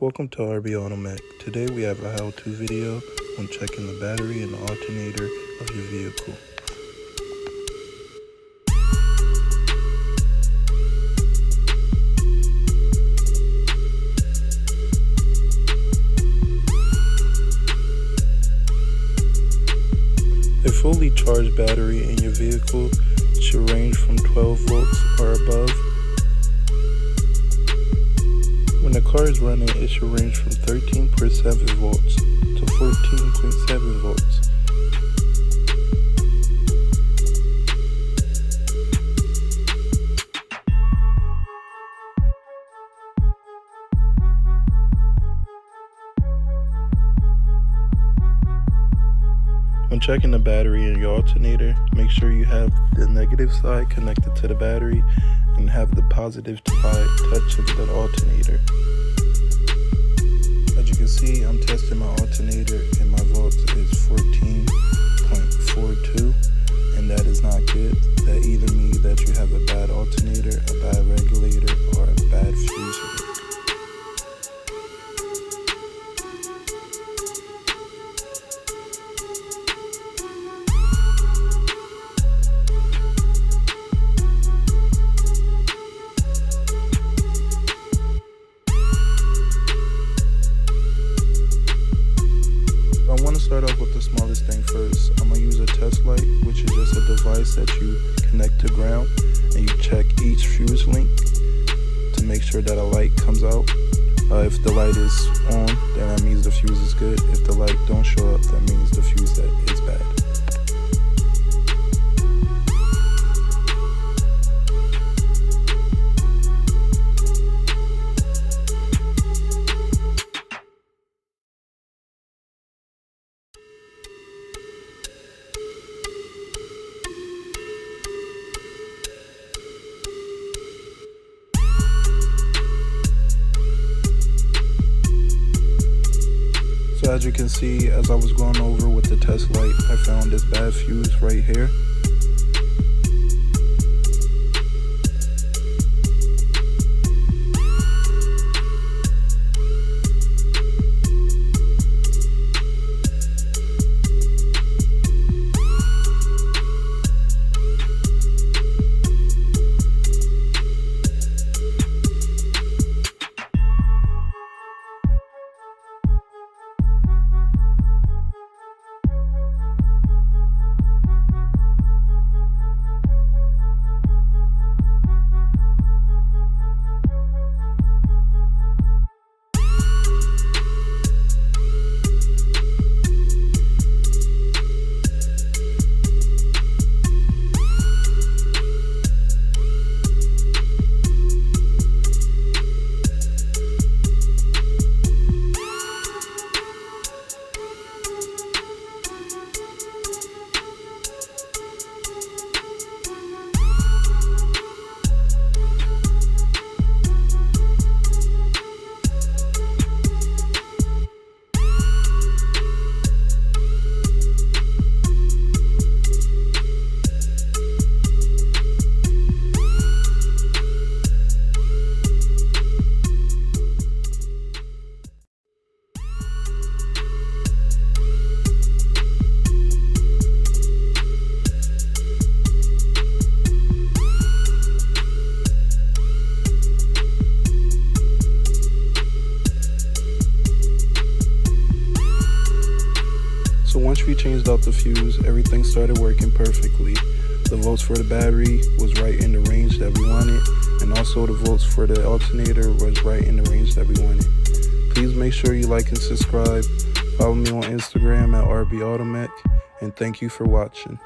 Welcome to RB Automatic. Today we have a how-to video on checking the battery and the alternator of your vehicle. A fully charged battery in your vehicle should range from 12 volts or above. When the car is running, it should range from 13.7 volts to 14.7 volts. When checking the battery in your alternator, make sure you have the negative side connected to the battery and have the positive side touching the alternator. As you can see, I'm testing my alternator and my volts is 14.42, and that is not good. That either means that you have a bad alternator, a bad regulator, or a bad fuse leak. I want to start off with the smallest thing first. I'm going to use a test light, which is just a device that you connect to ground, and you check each fuse link to make sure that a light comes out. If the light is on, then that means the fuse is good. If the light don't show up, that means the fuse that is bad. So as you can see, as I was going over with the test light, I found this bad fuse right here. So once we changed out the fuse, everything started working perfectly. The volts for the battery was right in the range that we wanted, and also the volts for the alternator was right in the range that we wanted. Please make sure you like and subscribe. Follow me on Instagram at RB Automatic, and thank you for watching.